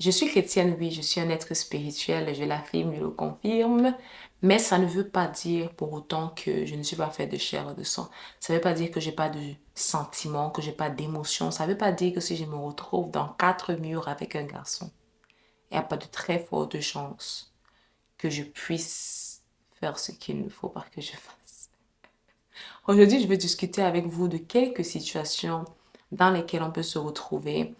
Je suis chrétienne, oui, je suis un être spirituel, je l'affirme, je le confirme, mais ça ne veut pas dire pour autant que je ne suis pas faite de chair et de sang. Ça ne veut pas dire que j'ai pas de sentiments, que j'ai pas d'émotions. Ça ne veut pas dire que si je me retrouve dans quatre murs avec un garçon, il n'y a pas de très fortes chances que je puisse faire ce qu'il ne faut pas que je fasse. Aujourd'hui, je vais discuter avec vous de quelques situations dans lesquelles on peut se retrouver,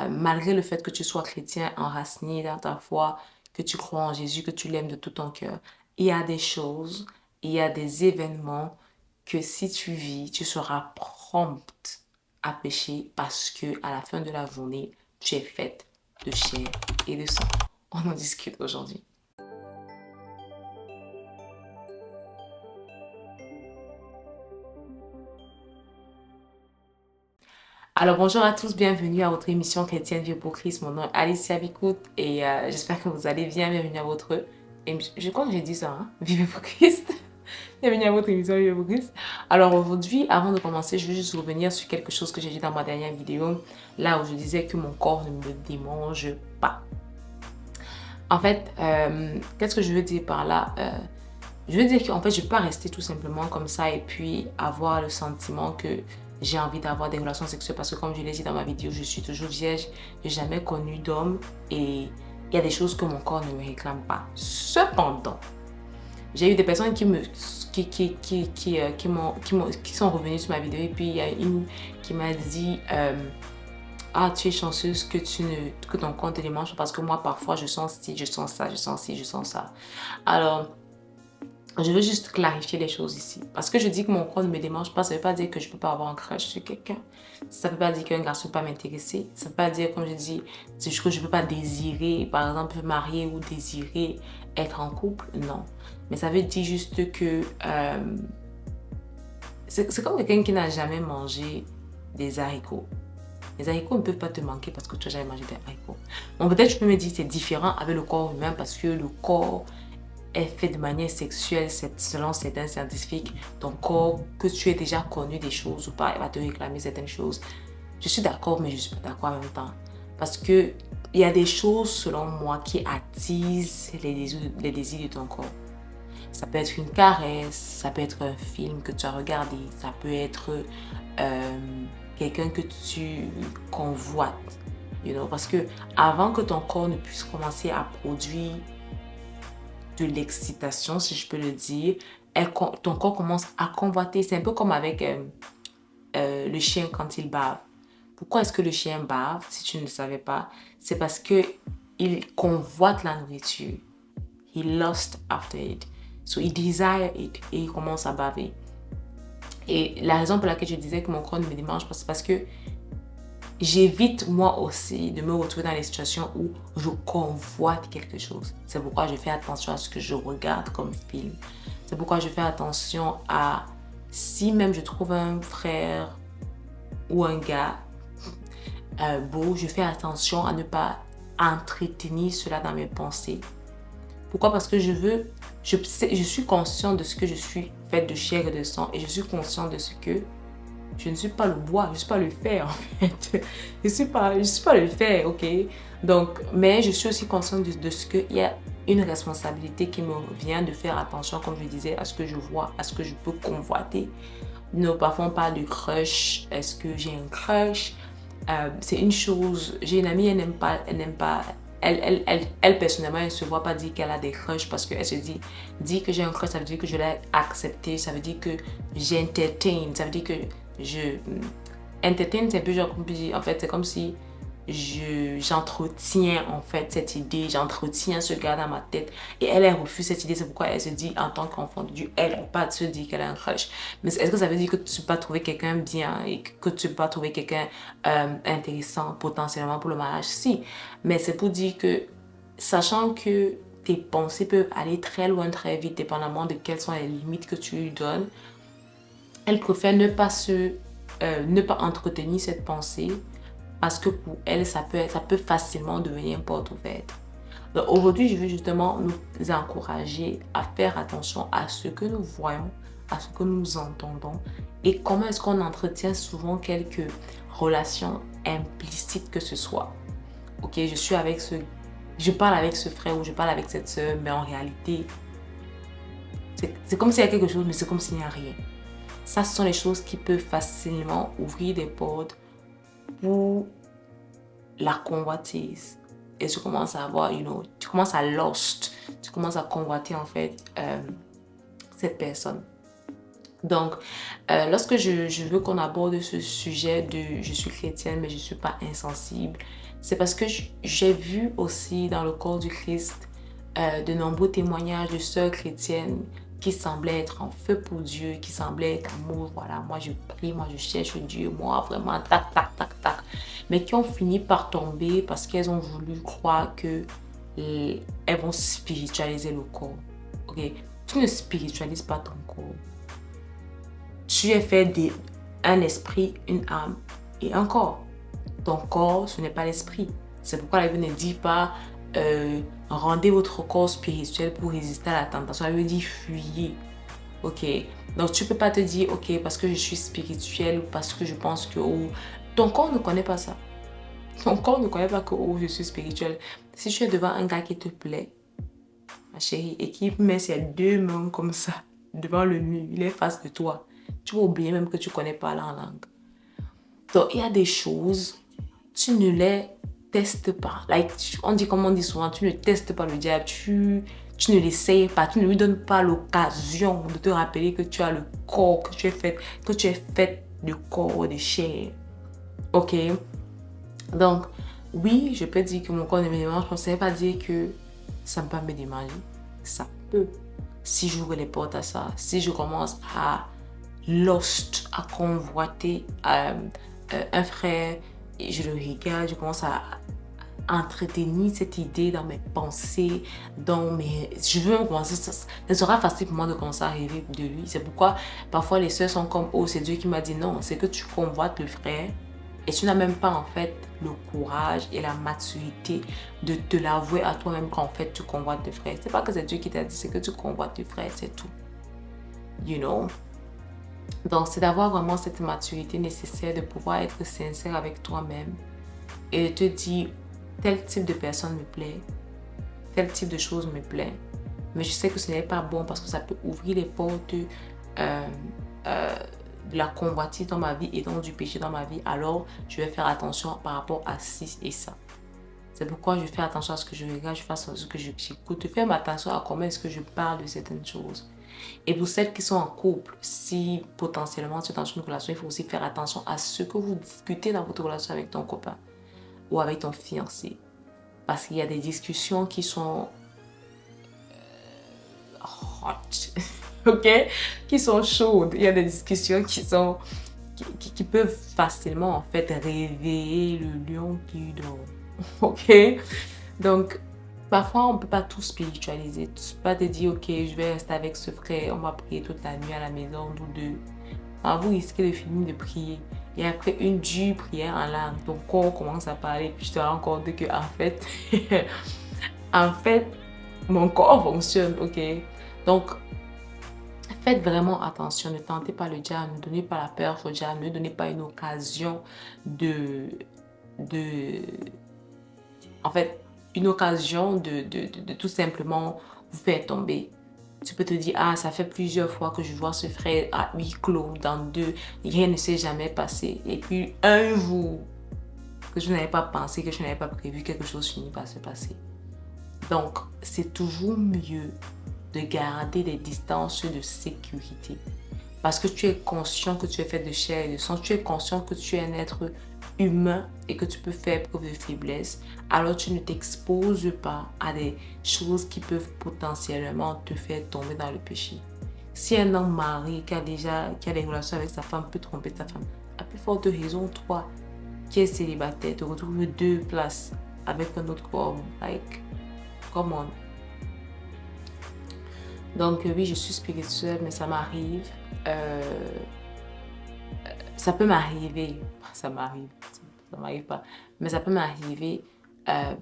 malgré le fait que tu sois chrétien, enraciné dans ta foi, que tu crois en Jésus, que tu l'aimes de tout ton cœur. Il y a des choses, il y a des événements que si tu vis, tu seras prompte à pécher parce que à la fin de la journée, tu es faite de chair et de sang. On en discute aujourd'hui. Alors bonjour à tous, bienvenue à votre émission chrétienne Vie pour Christ. Mon nom est Alicia Vicout et j'espère que vous allez bien. Bienvenue à votre émission. Je crois que j'ai dit ça, hein? Vivez pour Christ. Bienvenue à votre émission Vivez pour Christ. Alors aujourd'hui, avant de commencer, je veux juste revenir sur quelque chose que j'ai dit dans ma dernière vidéo, là où je disais que mon corps ne me démange pas. En fait, qu'est-ce que je veux dire par là? Je veux dire qu'en fait, je peux pas rester tout simplement comme ça et puis avoir le sentiment que j'ai envie d'avoir des relations sexuelles parce que comme je l'ai dit dans ma vidéo, je suis toujours vierge, j'ai jamais connu d'homme et il y a des choses que mon corps ne me réclame pas. Cependant, j'ai eu des personnes qui sont revenues sur ma vidéo et puis il y a une qui m'a dit ah, tu es chanceuse que ton corps te démange parce que moi parfois je sens ci, je sens ça, je sens ci, je sens ça. Alors, je veux juste clarifier les choses ici. Parce que je dis que mon corps ne me démange pas, ça ne veut pas dire que je ne peux pas avoir un crush sur quelqu'un. Ça ne veut pas dire qu'un garçon ne peut pas m'intéresser. Ça ne veut pas dire, comme je dis, que je ne peux pas désirer, par exemple, me marier ou désirer être en couple. Non. Mais ça veut dire juste que c'est comme quelqu'un qui n'a jamais mangé des haricots. Les haricots ne peuvent pas te manquer parce que tu n'as jamais mangé des haricots. Donc peut-être je peux me dire que c'est différent avec le corps humain parce que le corps est fait de manière sexuelle, selon certains scientifiques, ton corps, que tu aies déjà connu des choses ou pas, il va te réclamer certaines choses. Je suis d'accord, mais je ne suis pas d'accord en même temps. Parce que il y a des choses, selon moi, qui attisent les désirs de ton corps. Ça peut être une caresse, ça peut être un film que tu as regardé, ça peut être quelqu'un que tu convoites. Parce que avant que ton corps ne puisse commencer à produire de l'excitation, si je peux le dire, ton corps commence à convoiter. C'est un peu comme avec le chien quand il bave. Pourquoi est-ce que le chien bave, si tu ne le savais pas? C'est parce que il convoite la nourriture. He lust after it. So he desire it. Et il commence à baver. Et la raison pour laquelle je disais que mon corps ne me démange pas, c'est parce que j'évite moi aussi de me retrouver dans les situations où je convoite quelque chose. C'est pourquoi je fais attention à ce que je regarde comme film. C'est pourquoi je fais attention à si même je trouve un frère ou un gars beau, je fais attention à ne pas entretenir cela dans mes pensées. Pourquoi? Parce que je suis consciente de ce que je suis faite de chair et de sang et je suis consciente de ce que je ne suis pas le bois, je ne suis pas le fer en fait. Je ne suis pas le fer, ok? Donc, mais je suis aussi consciente de ce qu'il y a une responsabilité qui me vient de faire attention, comme je disais, à ce que je vois, à ce que je peux convoiter. Nous, parfois on parle de crush. Est-ce que j'ai un crush? C'est une chose, j'ai une amie, elle n'aime pas, elle personnellement, elle ne se voit pas dire qu'elle a des crushs parce qu'elle se dit que j'ai un crush, ça veut dire que je l'ai accepté, ça veut dire que j'entertain, ça veut dire que je entertain, c'est un peu genre, en fait, c'est comme si j'entretiens en fait cette idée, j'entretiens ce gars dans ma tête et elle refuse cette idée. C'est pourquoi elle se dit en tant qu'enfant de Dieu, elle n'a pas de se dire qu'elle a un crush. Mais est-ce que ça veut dire que tu peux pas trouver quelqu'un bien et que tu peux pas trouver quelqu'un intéressant potentiellement pour le mariage? Si, mais c'est pour dire que sachant que tes pensées peuvent aller très loin très vite dépendamment de quelles sont les limites que tu lui donnes, elle préfère ne pas entretenir cette pensée parce que pour elle, ça peut facilement devenir une porte ouverte. Donc aujourd'hui, je veux justement nous encourager à faire attention à ce que nous voyons, à ce que nous entendons et comment est-ce qu'on entretient souvent quelques relations implicites que ce soit. ok, je parle avec ce frère ou je parle avec cette soeur, mais en réalité, c'est comme s'il y a quelque chose, mais c'est comme s'il n'y a rien. Ça, ce sont les choses qui peuvent facilement ouvrir des portes pour la convoitise. Et tu commences à avoir, tu commences à lust, tu commences à convoiter en fait cette personne. Donc, lorsque je veux qu'on aborde ce sujet de je suis chrétienne mais je ne suis pas insensible, c'est parce que j'ai vu aussi dans le corps du Christ de nombreux témoignages de sœurs chrétiennes qui semblaient être en feu pour Dieu, qui semblaient être amour. Voilà, moi je prie, moi je cherche Dieu, moi vraiment tac, tac, tac, tac. Mais qui ont fini par tomber parce qu'elles ont voulu croire que elles vont spiritualiser le corps. Ok, tu ne spiritualises pas ton corps. Tu es fait d'un esprit, une âme et un corps. Ton corps, ce n'est pas l'esprit. C'est pourquoi la Bible ne dit pas rendez votre corps spirituel pour résister à la tentation. Elle veut dire fuyez. Ok. Donc tu ne peux pas te dire ok parce que je suis spirituel ou parce que je pense que ton corps ne connaît pas ça. Ton corps ne connaît pas que je suis spirituel. Si tu es devant un gars qui te plaît, ma chérie, et qui met ses deux mains comme ça devant le mur, il est face de toi. Tu vas oublier même que tu ne connais pas la langue. Donc, il y a des choses, tu ne les testes pas. On dit souvent, tu ne testes pas le diable, tu ne l'essayes pas, tu ne lui donnes pas l'occasion de te rappeler que tu as le corps, que tu es fait de corps, de chair. Ok? Donc, oui, je peux dire que mon corps ne me démange, mais ça ne veut pas dire que ça me permet de manger. Ça peut. Si j'ouvre les portes à ça, si je commence à lost, à convoiter un frère, et je le regarde, je commence à entretenir cette idée dans mes pensées, je veux même commencer, ça sera facile pour moi de commencer à rêver de lui. C'est pourquoi parfois les sœurs sont comme, oh c'est Dieu qui m'a dit non, c'est que tu convoites le frère et tu n'as même pas en fait le courage et la maturité de te l'avouer à toi-même qu'en fait tu convoites le frère. C'est pas que c'est Dieu qui t'a dit, c'est que tu convoites le frère, c'est tout. You know? Donc, c'est d'avoir vraiment cette maturité nécessaire de pouvoir être sincère avec toi-même et de te dire, tel type de personne me plaît, tel type de choses me plaît, mais je sais que ce n'est pas bon parce que ça peut ouvrir les portes de la convoitise dans ma vie et donc du péché dans ma vie, alors je vais faire attention par rapport à ci et ça. C'est pourquoi je fais attention à ce que je regarde, je fais attention à ce que j'écoute, je fais attention à comment est-ce que je parle de certaines choses. Et pour celles qui sont en couple, si potentiellement tu es dans une relation, il faut aussi faire attention à ce que vous discutez dans votre relation avec ton copain ou avec ton fiancé. Parce qu'il y a des discussions qui sont hot, ok? Qui sont chaudes. Il y a des discussions qui peuvent facilement en fait réveiller le lion qui dort, ok? Donc, parfois, on ne peut pas tout spiritualiser. Tu ne peux pas te dire, ok, je vais rester avec ce frère, on va prier toute la nuit à la maison, nous deux. Alors, vous risquez de finir de prier. Et après une dure prière en langue, ton corps commence à parler. Puis je te rends compte que, en fait, mon corps fonctionne, ok? Donc, faites vraiment attention. Ne tentez pas le diable, ne donnez pas la peur au diable, ne donnez pas une occasion en fait, une occasion de tout simplement vous faire tomber. Tu peux te dire, ah, ça fait plusieurs fois que je vois ce frère à huis clos, dans deux, rien ne s'est jamais passé. Et puis, un jour, que je n'avais pas pensé, que je n'avais pas prévu, quelque chose finit par se passer. Donc, c'est toujours mieux de garder des distances de sécurité. Parce que tu es conscient que tu es fait de chair et de sang, tu es conscient que tu es un être humain et que tu peux faire preuve de faiblesse, alors tu ne t'exposes pas à des choses qui peuvent potentiellement te faire tomber dans le péché. Si un homme marié qui a des relations avec sa femme peut tromper sa femme, à plus forte raison, toi qui es célibataire, te retrouves deux places avec un autre homme. Come on. Donc oui, je suis spirituelle, mais ça m'arrive. Ça peut m'arriver. Ça m'arrive pas. Mais ça peut m'arriver ça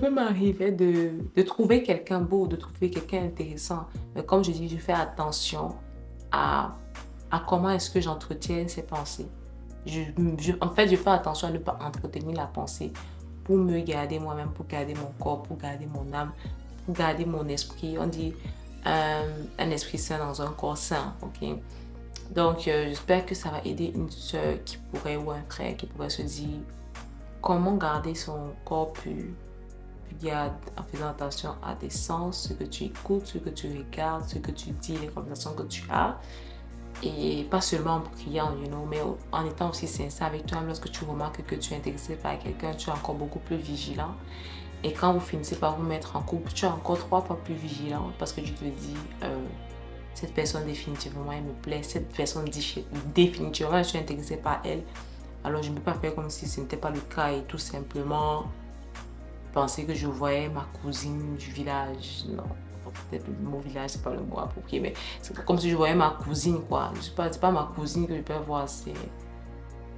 peut m'arriver de trouver quelqu'un beau, de trouver quelqu'un intéressant. Mais comme je dis, je fais attention à à comment est-ce que j'entretiens ces pensées. En fait, je fais attention à ne pas entretenir la pensée pour me garder moi-même, pour garder mon corps, pour garder mon âme, pour garder mon esprit. On dit un esprit sain dans un corps sain, ok? Donc, j'espère que ça va aider une soeur qui pourrait, ou un frère qui pourrait se dire comment garder son corps pur. Garde en faisant attention à tes sens, ce que tu écoutes, ce que tu regardes, ce que tu dis, les conversations que tu as. Et pas seulement en priant, mais en étant aussi sincère avec toi. Lorsque tu remarques que tu es intéressé par quelqu'un, tu es encore beaucoup plus vigilant. Et quand vous finissez par vous mettre en couple, tu es encore 3 fois plus vigilant parce que tu te dis, cette personne définitivement, elle me plaît. Cette personne définitivement, je suis intéressée par elle. Alors je ne peux pas faire comme si ce n'était pas le cas et tout simplement penser que je voyais ma cousine du village. Non, peut-être le mot village, c'est pas le mot approprié, mais c'est comme si je voyais ma cousine, quoi. C'est pas ma cousine que je peux voir, c'est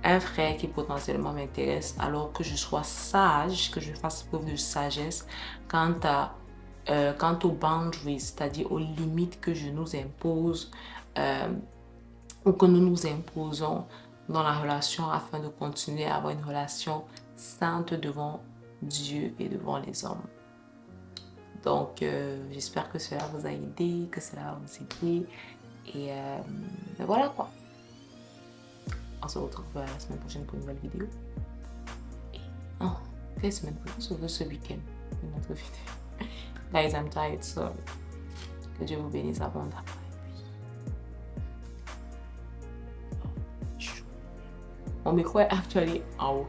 un frère qui potentiellement m'intéresse, alors que je sois sage, que je fasse preuve de sagesse quant aux boundaries, c'est-à-dire aux limites que je nous impose ou que nous nous imposons dans la relation afin de continuer à avoir une relation sainte devant Dieu et devant les hommes. Donc, j'espère que cela vous a aidé, que cela va vous aider. Et voilà quoi. On se retrouve la semaine prochaine pour une nouvelle vidéo. Et non, quelle semaine prochaine? On se retrouve ce week-end pour une autre vidéo. Guys, I'm tired, so que Dieu vous bénisse abondamment. Mon micro est actually en haut.